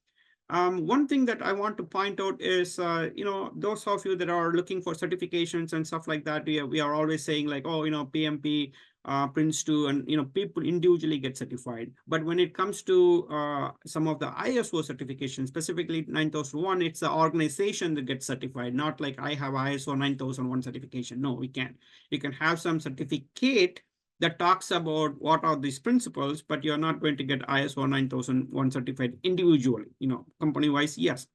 One thing that I want to point out is, those of you that are looking for certifications and stuff like that, we are always saying like, oh, PMP, Prince2, and, people individually get certified. But when it comes to some of the ISO certifications, specifically 9001, it's the organization that gets certified, not like I have ISO 9001 certification. No, we can't. You can have some certificate that talks about what are these principles, but you're not going to get ISO 9001 certified individually, company-wise, yes.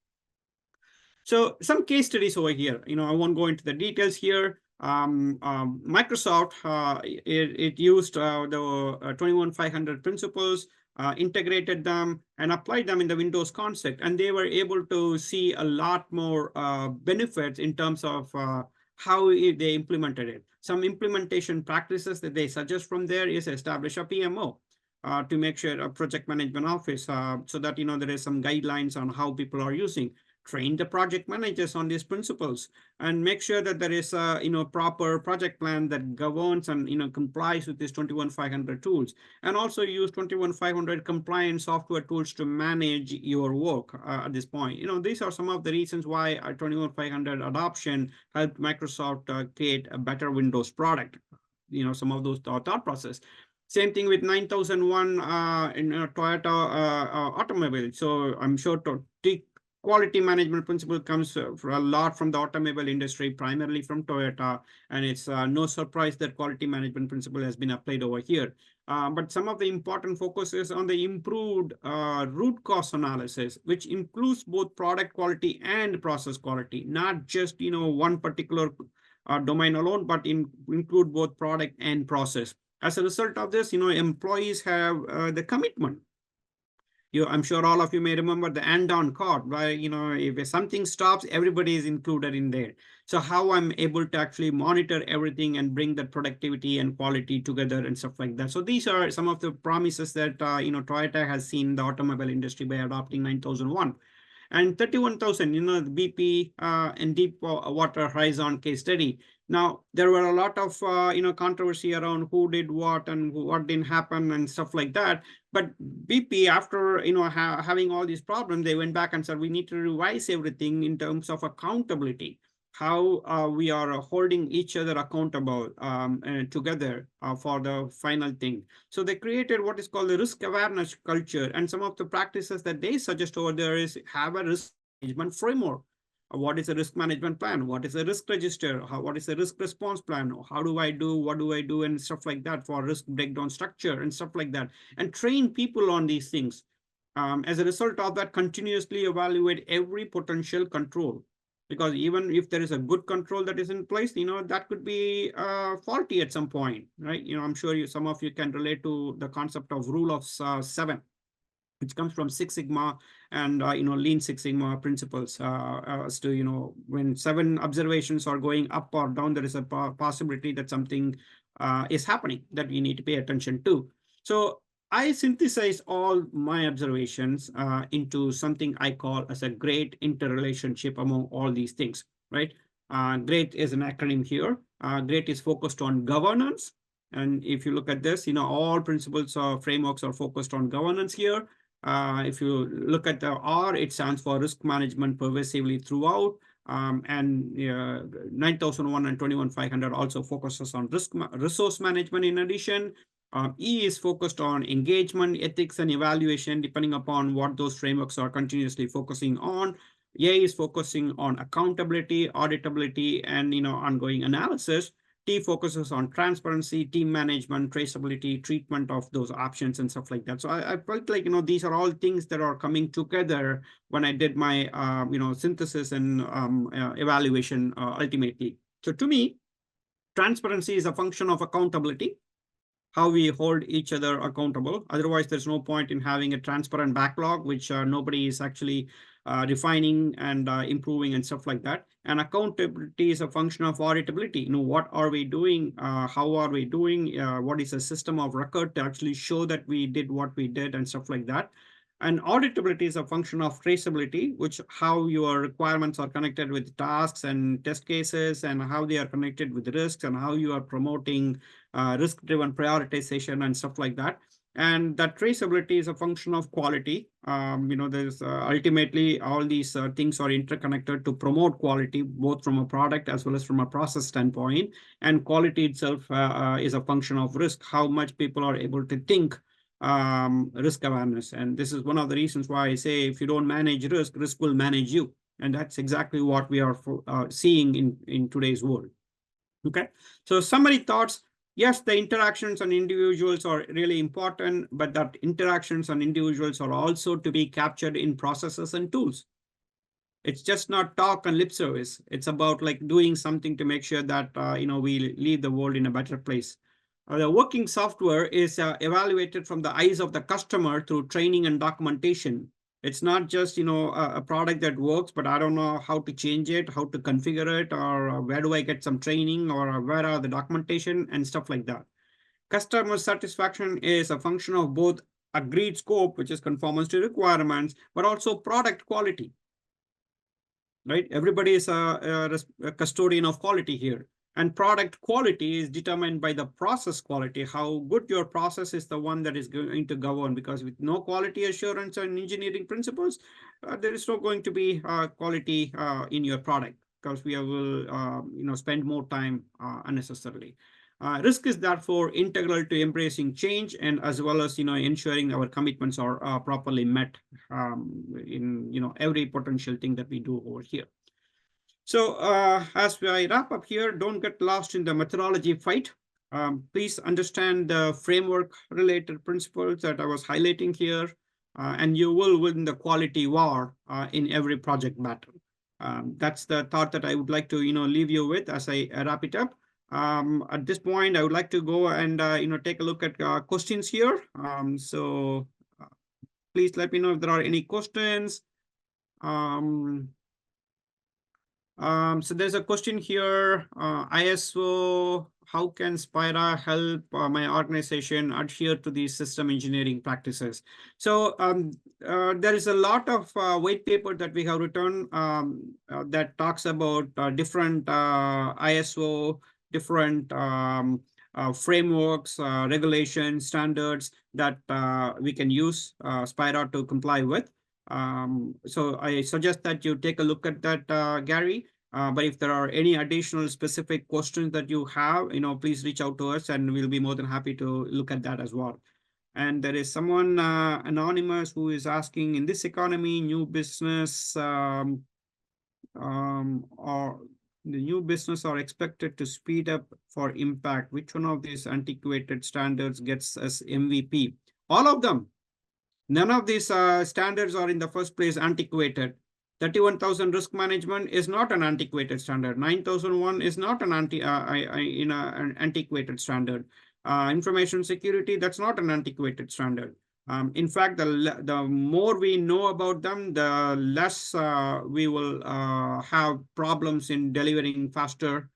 So some case studies over here, I won't go into the details here. Microsoft, it used the 21500 principles, integrated them and applied them in the Windows concept, and they were able to see a lot more benefits in terms of how they implemented it. Some implementation practices that they suggest from there is establish a PMO to make sure a project management office so that there is some guidelines on how people are using. Train the project managers on these principles and make sure that there is a proper project plan that governs and complies with these 21500 tools, and also use 21500 compliant software tools to manage your work at this point. These are some of the reasons why 21500 adoption helped Microsoft create a better Windows product. Some of those thought process. Same thing with 9001 in Toyota automobile. So I'm sure quality management principle comes for a lot from the automobile industry, primarily from Toyota, and it's no surprise that quality management principle has been applied over here. But some of the important focus is on the improved root cause analysis, which includes both product quality and process quality, not just one particular domain alone, but include both product and process. As a result of this, employees have the commitment. I'm sure all of you may remember the and on card, where if something stops, everybody is included in there. So how I'm able to actually monitor everything and bring that productivity and quality together and stuff like that. So these are some of the promises that Toyota has seen in the automobile industry by adopting 9001. And 31,000, the BP and deep water horizon case study. Now, there were a lot of, controversy around who did what and what didn't happen and stuff like that. But BP, after, having all these problems, they went back and said, we need to revise everything in terms of accountability, how we are holding each other accountable together for the final thing. So they created what is called the risk awareness culture. And some of the practices that they suggest over there is have a risk management framework. What is a risk management plan? What is a risk register? What is a risk response plan? How do I do? What do I do? And stuff like that for risk breakdown structure and stuff like that. And train people on these things. As a result of that, continuously evaluate every potential control. Because even if there is a good control that is in place, that could be faulty at some point, right? I'm sure some of you can relate to the concept of rule of 7, which comes from Six Sigma and Lean Six Sigma principles. As to when 7 observations are going up or down, there is a possibility that something is happening that we need to pay attention to. So I synthesize all my observations into something I call as a great interrelationship among all these things, right? GREAT is an acronym here. GREAT is focused on governance. And if you look at this, all principles or frameworks are focused on governance here. If you look at the R, it stands for risk management pervasively throughout. And 9001 and 21500 also focuses on resource management in addition. E is focused on engagement, ethics, and evaluation, depending upon what those frameworks are continuously focusing on. A is focusing on accountability, auditability, and ongoing analysis. T focuses on transparency, team management, traceability, treatment of those options, and stuff like that. So I felt like these are all things that are coming together when I did my synthesis and evaluation ultimately. So to me, transparency is a function of accountability, how we hold each other accountable. Otherwise, there's no point in having a transparent backlog, which nobody is actually refining and improving and stuff like that. And accountability is a function of auditability. What are we doing? How are we doing? What is a system of record to actually show that we did what we did and stuff like that. And auditability is a function of traceability, which how your requirements are connected with tasks and test cases, and how they are connected with risks, and how you are promoting risk-driven prioritization and stuff like that. And that traceability is a function of quality. There's ultimately all these things are interconnected to promote quality, both from a product as well as from a process standpoint. And quality itself is a function of risk, how much people are able to think risk awareness. And this is one of the reasons why I say if you don't manage risk, risk will manage you. And that's exactly what we are seeing in today's world. Okay, so summary thoughts. Yes, the interactions on individuals are really important, but that interactions on individuals are also to be captured in processes and tools. It's just not talk and lip service. It's about like doing something to make sure that we leave the world in a better place. The working software is evaluated from the eyes of the customer through training and documentation. It's not just a product that works, but I don't know how to change it, how to configure it, or where do I get some training, or where are the documentation and stuff like that. Customer satisfaction is a function of both agreed scope, which is conformance to requirements, but also product quality. Right? Everybody is a custodian of quality here. And product quality is determined by the process quality. How good your process is the one that is going to govern, because with no quality assurance and engineering principles, there is not going to be quality in your product, because we will spend more time unnecessarily. Risk is therefore integral to embracing change and as well as ensuring our commitments are properly met in every potential thing that we do over here. So as I wrap up here, don't get lost in the methodology fight. Please understand the framework-related principles that I was highlighting here, and you will win the quality war in every project battle. That's the thought that I would like to leave you with as I wrap it up. At this point, I would like to go and take a look at questions here. So please let me know if there are any questions. So there's a question here, ISO, how can Spira help my organization adhere to these system engineering practices? So there is a lot of white paper that we have written that talks about different ISO, different frameworks, regulations, standards that we can use Spira to comply with. So I suggest that you take a look at that, Gary. But if there are any additional specific questions that you have, please reach out to us and we'll be more than happy to look at that as well. And there is someone anonymous who is asking, in this economy, new business or the new business are expected to speed up for impact. Which one of these antiquated standards gets us MVP? All of them. None of these standards are in the first place antiquated. 31,000 risk management is not an antiquated standard. 9,001 is not an antiquated standard. Information security, that's not an antiquated standard. In fact, the more we know about them, the less we will have problems in delivering faster,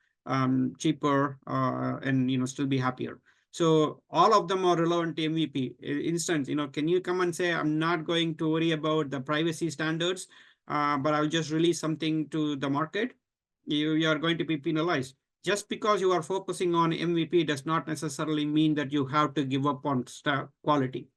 cheaper, and still be happier. So all of them are relevant to MVP. Instance, can you come and say, I'm not going to worry about the privacy standards, but I'll just release something to the market? You are going to be penalized. Just because you are focusing on MVP does not necessarily mean that you have to give up on quality.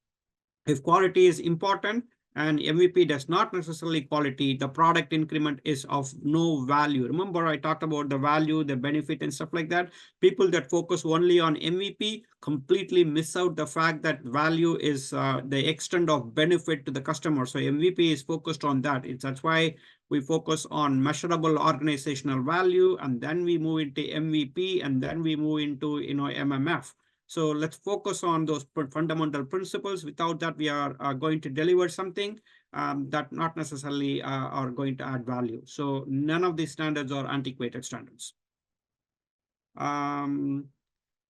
If quality is important, and MVP does not necessarily quality, the product increment is of no value. Remember, I talked about the value, the benefit, and stuff like that. People that focus only on MVP completely miss out the fact that value is the extent of benefit to the customer. So MVP is focused on that. That's why we focus on measurable organizational value, and then we move into MVP, and then we move into MMF. So let's focus on those fundamental principles. Without that, we are going to deliver something that not necessarily are going to add value. So none of these standards are antiquated standards.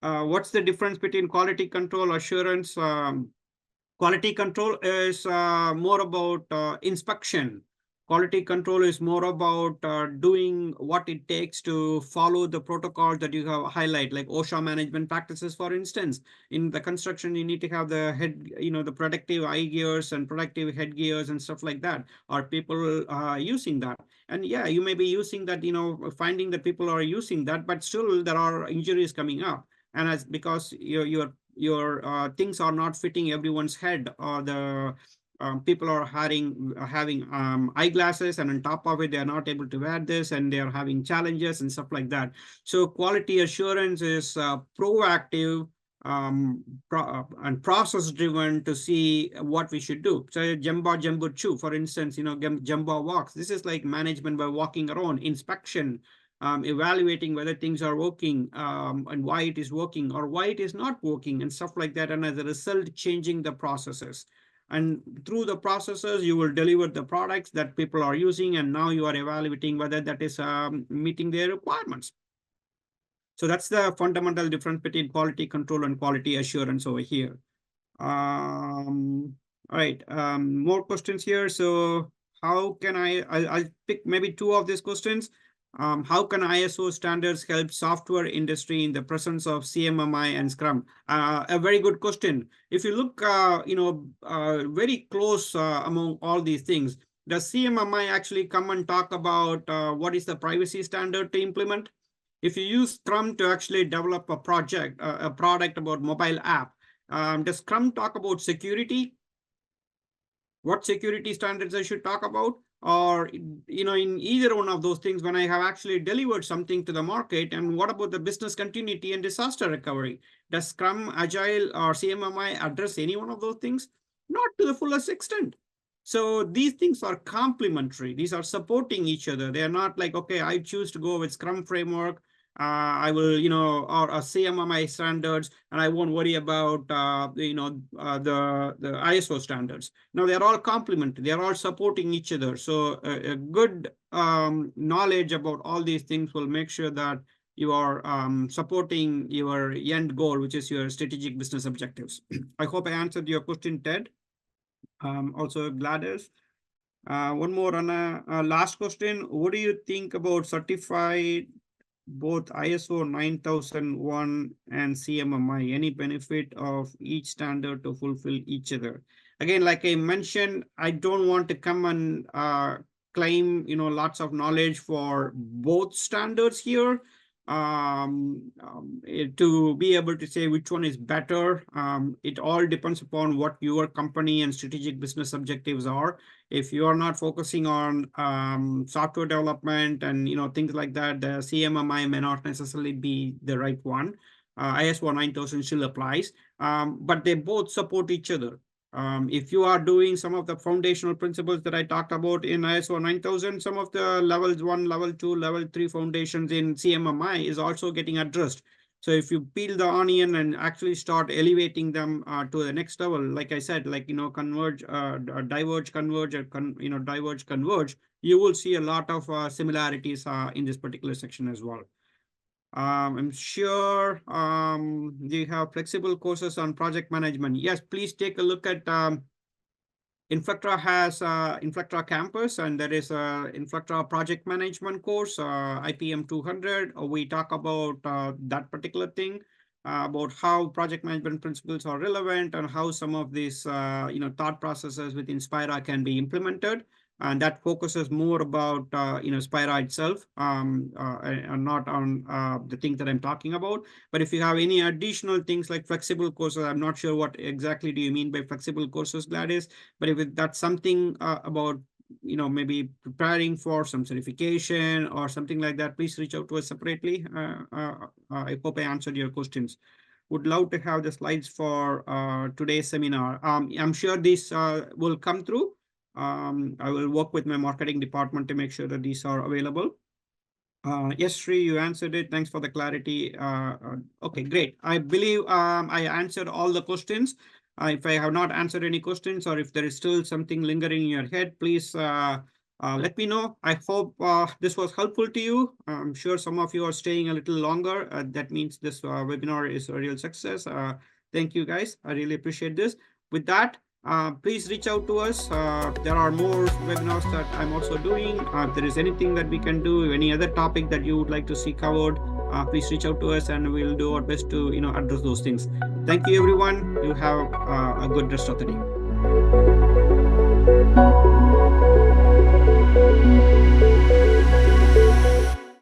What's the difference between quality control, assurance? Quality control is more about inspection. Quality control is more about doing what it takes to follow the protocols that you have highlight, like OSHA management practices, for instance. In the construction, you need to have the the protective eye gears and protective head gears and stuff like that. Are people using that? And yeah, you may be using that, finding that people are using that, but still there are injuries coming up. And as because your things are not fitting everyone's head, or the people are having eyeglasses, and on top of it, they are not able to wear this, and they are having challenges and stuff like that. So quality assurance is proactive and process driven to see what we should do. So Jumbo Chu, for instance, Jumbo walks. This is like management by walking around, inspection, evaluating whether things are working, and why it is working or why it is not working and stuff like that. And as a result, changing the processes. And through the processes, you will deliver the products that people are using. And now you are evaluating whether that is meeting their requirements. So that's the fundamental difference between quality control and quality assurance over here. All right, more questions here. So how can I'll pick maybe two of these questions. How can ISO standards help software industry in the presence of CMMI and Scrum? A very good question. If you look, very close among all these things, does CMMI actually come and talk about what is the privacy standard to implement? If you use Scrum to actually develop a project, a product about mobile app, does Scrum talk about security? What security standards I should talk about? or in either one of those things when I have actually delivered something to the market? And what about the business continuity and disaster recovery? Does Scrum, Agile, or CMMI address any one of those things? Not to the fullest extent. So these things are complementary. These are supporting each other. They are not like, okay, I choose to go with Scrum framework. I will, or CMMI standards, and I won't worry about, the ISO standards. Now they are all complementary. They are all supporting each other. So a good knowledge about all these things will make sure that you are supporting your end goal, which is your strategic business objectives. I hope I answered your question, Ted. Also, Gladys. One more on a last question. What do you think about certified both ISO 9001 and CMMI? Any benefit of each standard to fulfill each other? Again, like I mentioned, I don't want to come and claim lots of knowledge for both standards here. To be able to say which one is better, it all depends upon what your company and strategic business objectives are. If you are not focusing on software development and things like that, the CMMI may not necessarily be the right one. ISO 9000 still applies, but they both support each other. If you are doing some of the foundational principles that I talked about in ISO 9000, some of the levels 1, level 2, level 3 foundations in CMMI is also getting addressed. So if you peel the onion and actually start elevating them to the next level, like I said, like, converge, diverge, converge, or diverge, converge, you will see a lot of similarities in this particular section as well. I'm sure you have flexible courses on project management. Yes, please take a look at Inflectra has Inflectra Campus, and there is a Inflectra project management course, IPM 200. We talk about that particular thing, about how project management principles are relevant and how some of these thought processes within Spira can be implemented. And that focuses more about Spira itself, and not on the things that I'm talking about. But if you have any additional things like flexible courses, I'm not sure what exactly do you mean by flexible courses, Gladys. But if that's something about maybe preparing for some certification or something like that, please reach out to us separately. I hope I answered your questions. Would love to have the slides for today's seminar. I'm sure this will come through. I will work with my marketing department to make sure that these are available. Yes, Sri, you answered it. Thanks for the clarity. Okay, great. I believe I answered all the questions. If I have not answered any questions, or if there is still something lingering in your head, please let me know. I hope this was helpful to you. I'm sure some of you are staying a little longer. That means this webinar is a real success. Thank you, guys. I really appreciate this. With that, please reach out to us. There are more webinars that I'm also doing. If there is anything that we can do, any other topic that you would like to see covered, please reach out to us and we'll do our best to address those things. Thank you, everyone. You have a good rest of the day.